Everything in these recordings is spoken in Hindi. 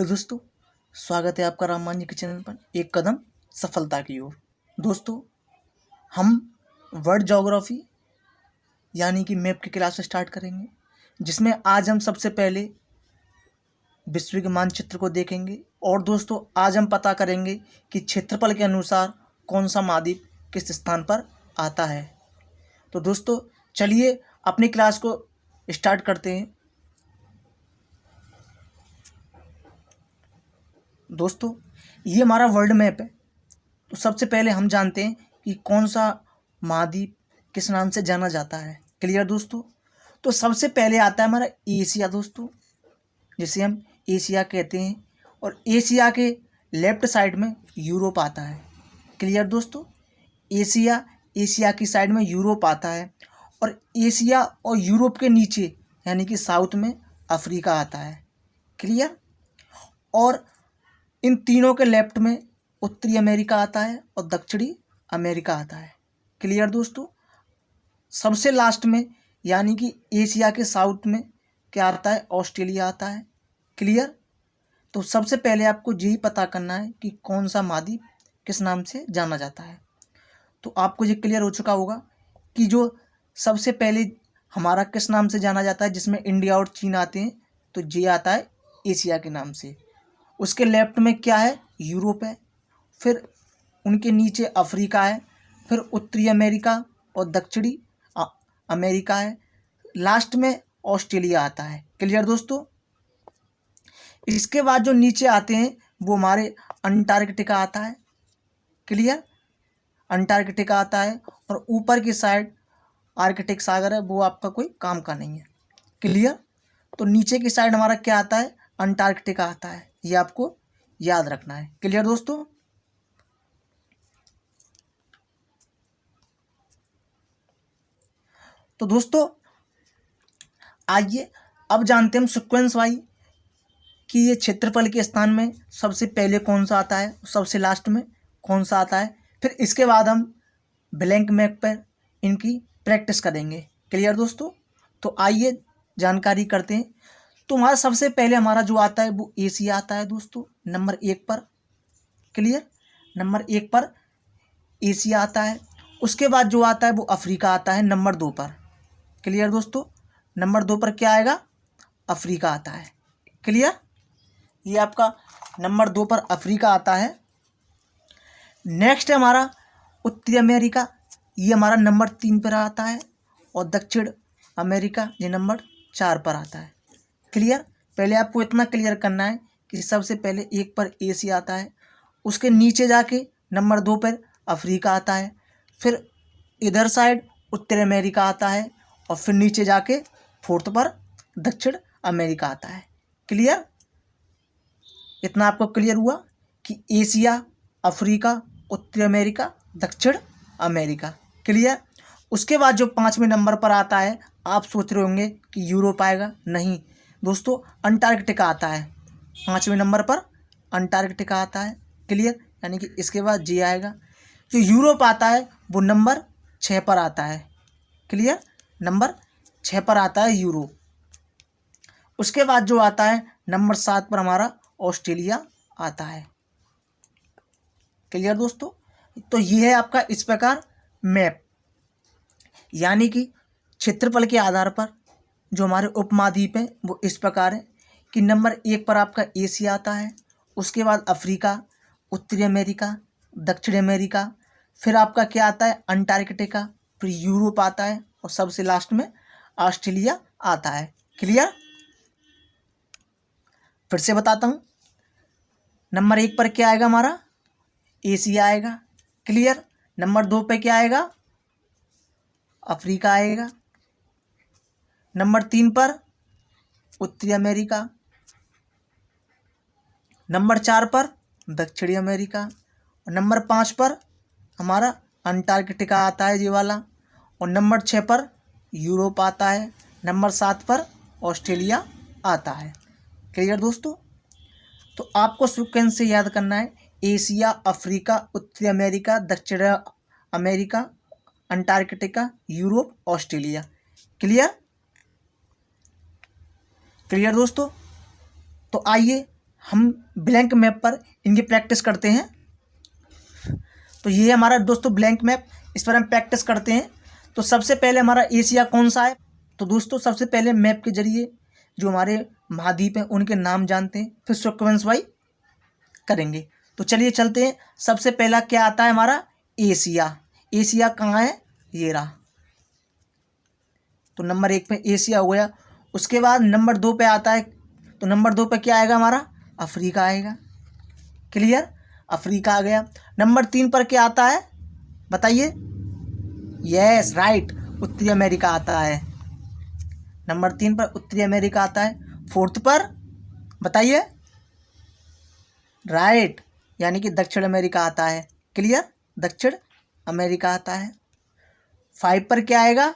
हेलो दोस्तों, स्वागत है आपका राम मान जी के चैनल पर एक कदम सफलता की ओर। दोस्तों, हम वर्ल्ड ज्योग्राफी यानी कि मैप की क्लास स्टार्ट करेंगे, जिसमें आज हम सबसे पहले विश्व के मानचित्र को देखेंगे। और दोस्तों, आज हम पता करेंगे कि क्षेत्रफल के अनुसार कौन सा महाद्वीप किस स्थान पर आता है। तो दोस्तों, चलिए अपनी क्लास को स्टार्ट करते हैं। दोस्तों, ये हमारा वर्ल्ड मैप है। तो सबसे पहले हम जानते हैं कि कौन सा महाद्वीप किस नाम से जाना जाता है। क्लियर दोस्तों? तो सबसे पहले आता है हमारा एशिया दोस्तों, जिसे हम एशिया कहते हैं। और एशिया के लेफ्ट साइड में यूरोप आता है। क्लियर दोस्तों? एशिया की साइड में यूरोप आता है। और एशिया और यूरोप के नीचे यानी कि साउथ में अफ्रीका आता है। क्लियर? और इन तीनों के लेफ्ट में उत्तरी अमेरिका आता है और दक्षिणी अमेरिका आता है। क्लियर दोस्तों? सबसे लास्ट में यानी कि एशिया के साउथ में क्या आता है? ऑस्ट्रेलिया आता है। क्लियर? तो सबसे पहले आपको यही पता करना है कि कौन सा महाद्वीप किस नाम से जाना जाता है। तो आपको ये क्लियर हो चुका होगा कि जो सबसे पहले हमारा किस नाम से जाना जाता है, जिसमें इंडिया और चीन आते हैं, तो ये आता है एशिया के नाम से। उसके लेफ्ट में क्या है? यूरोप है। फिर उनके नीचे अफ्रीका है। फिर उत्तरी अमेरिका और दक्षिणी अमेरिका है। लास्ट में ऑस्ट्रेलिया आता है। क्लियर दोस्तों? इसके बाद जो नीचे आते हैं वो हमारे अंटार्कटिका आता है। क्लियर? अंटार्कटिका आता है। और ऊपर की साइड आर्कटिक सागर है, वो आपका कोई काम का नहीं है। क्लियर? तो नीचे की साइड हमारा क्या आता है? अंटार्कटिका आता है। ये आपको याद रखना है। क्लियर दोस्तों? तो दोस्तों, आइए अब जानते हैं हम सीक्वेंस वाइज कि ये क्षेत्रफल के स्थान में सबसे पहले कौन सा आता है, सबसे लास्ट में कौन सा आता है। फिर इसके बाद हम ब्लैंक मैप पर इनकी प्रैक्टिस करेंगे। क्लियर दोस्तों? तो आइए जानकारी करते हैं। तो हमारा सबसे पहले हमारा जो आता है वो एशिया आता है दोस्तों, नंबर 1 पर। क्लियर? नंबर 1 पर एशिया आता है। उसके बाद जो आता है वो अफ्रीका आता है नंबर 2 पर। क्लियर दोस्तों? नंबर 2 पर क्या आएगा? अफ्रीका आता है। क्लियर? ये आपका नंबर 2 पर अफ्रीका आता है। नेक्स्ट है हमारा उत्तरी अमेरिका, ये हमारा नंबर 3 पर आता है। और दक्षिण अमेरिका ये नंबर 4 पर आता है। क्लियर? पहले आपको इतना क्लियर करना है कि सबसे पहले 1 पर एशिया आता है, उसके नीचे जाके नंबर 2 पर अफ्रीका आता है, फिर इधर साइड उत्तरी अमेरिका आता है, और फिर नीचे जाके 4th पर दक्षिण अमेरिका आता है। क्लियर? इतना आपको क्लियर हुआ कि एशिया, अफ्रीका, उत्तरी अमेरिका, दक्षिण अमेरिका। क्लियर? उसके बाद जो 5वें नंबर पर आता है, आप सोच रहे होंगे कि यूरोप आएगा। नहीं दोस्तों, अंटार्कटिका आता है 5वें नंबर पर। अंटार्कटिका आता है। क्लियर? यानी कि इसके बाद जी आएगा। जो यूरोप आता है वो नंबर 6 पर आता है। क्लियर? नंबर 6 पर आता है यूरोप। उसके बाद जो आता है नंबर 7 पर हमारा ऑस्ट्रेलिया आता है। क्लियर दोस्तों? तो ये है आपका इस प्रकार मैप, यानी कि क्षेत्रफल के आधार पर जो हमारे उपमहाद्वीप हैं वो इस प्रकार है कि नंबर 1 पर आपका एशिया आता है, उसके बाद अफ्रीका, उत्तरी अमेरिका, दक्षिण अमेरिका, फिर आपका क्या आता है? अंटार्कटिका, फिर यूरोप आता है, और सबसे लास्ट में ऑस्ट्रेलिया आता है। क्लियर? फिर से बताता हूँ। नंबर 1 पर क्या आएगा? हमारा एशिया आएगा। क्लियर? नंबर 2 पे क्या आएगा? अफ्रीका आएगा। नंबर 3 पर उत्तरी अमेरिका। नंबर 4 पर दक्षिणी अमेरिका। और नंबर 5 पर हमारा अंटार्कटिका आता है ये वाला। और नंबर 6 पर यूरोप आता है। नंबर 7 पर ऑस्ट्रेलिया आता है। क्लियर दोस्तों? तो आपको सीक्वेंस से याद करना है: एशिया, अफ्रीका, उत्तरी अमेरिका, दक्षिण America, Antarctica, Europe, Australia. Clear? Clear दोस्तों? तो आइए हम ब्लैंक मैप पर इनकी प्रैक्टिस करते हैं। तो ये हमारा दोस्तों ब्लैंक मैप, इस पर हम प्रैक्टिस करते हैं। तो सबसे पहले हमारा एशिया कौन सा है? तो दोस्तों सबसे पहले मैप के जरिए जो हमारे महाद्वीप हैं उनके नाम जानते हैं, फिर सीक्वेंस वाइज करेंगे। तो चलिए चलते हैं। सबसे पहला क्या आता है हमारा? एशिया। एशिया कहाँ है? ये रहा। तो नंबर 1 पे एशिया हो गया। उसके बाद नंबर 2 पे आता है, तो नंबर 2 पे क्या आएगा हमारा? अफ्रीका आएगा। क्लियर? अफ्रीका आ गया। नंबर 3 पर क्या आता है बताइए? यस राइट, उत्तरी अमेरिका आता है। नंबर 3 पर उत्तरी अमेरिका आता है। 4th पर बताइए? राइट, यानी कि दक्षिण अमेरिका आता है। क्लियर? दक्षिण अमेरिका आता है। 5 पर क्या आएगा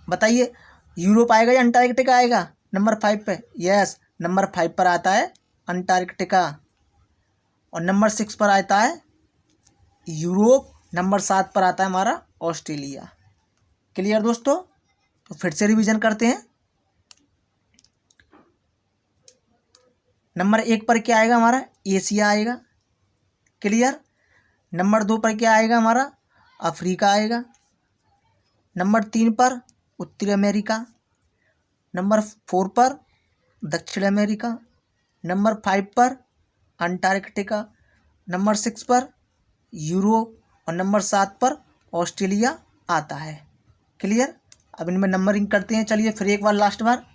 बताइए? यूरोप आएगा या अंटार्कटिका आएगा? नंबर 5 पे यस, नंबर 5 पर आता है अंटार्कटिका। और नंबर 6 पर आता है यूरोप। नंबर 7 पर आता है हमारा ऑस्ट्रेलिया। क्लियर दोस्तों? तो फिर से रिवीजन करते हैं। नंबर 1 पर क्या आएगा हमारा? एशिया आएगा। क्लियर? नंबर 2 पर क्या आएगा हमारा? अफ्रीका आएगा। नंबर 3 पर उत्तरी अमेरिका। नंबर 4 पर दक्षिण अमेरिका। नंबर 5 पर अंटार्कटिका। नंबर 6 पर यूरोप। और नंबर 7 पर ऑस्ट्रेलिया आता है। क्लियर? अब इनमें नंबरिंग करते हैं। चलिए फिर एक बार लास्ट बार।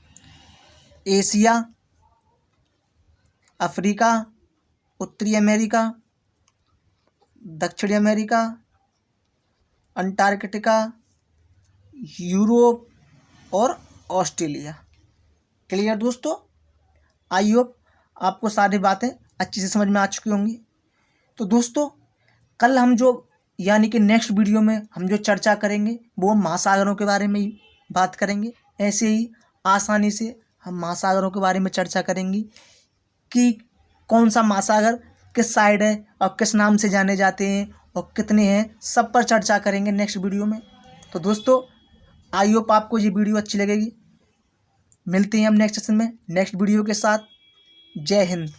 एशिया, अफ्रीका, उत्तरी अमेरिका, दक्षिणी अमेरिका, अंटार्कटिका, यूरोप और ऑस्ट्रेलिया। क्लियर दोस्तों? आई होप आपको सारी बातें अच्छे से समझ में आ चुकी होंगी। तो दोस्तों कल हम जो यानी कि नेक्स्ट वीडियो में हम जो चर्चा करेंगे वो हम महासागरों के बारे में ही बात करेंगे। ऐसे ही आसानी से हम महासागरों के बारे में चर्चा करेंगे कि कौन सा महासागर किस साइड है और किस नाम से जाने जाते हैं और कितने हैं, सब पर चर्चा करेंगे नेक्स्ट वीडियो में। तो दोस्तों आई होप आपको ये वीडियो अच्छी लगेगी। मिलते हैं हम नेक्स्ट सेशन में नेक्स्ट वीडियो के साथ। जय हिंद।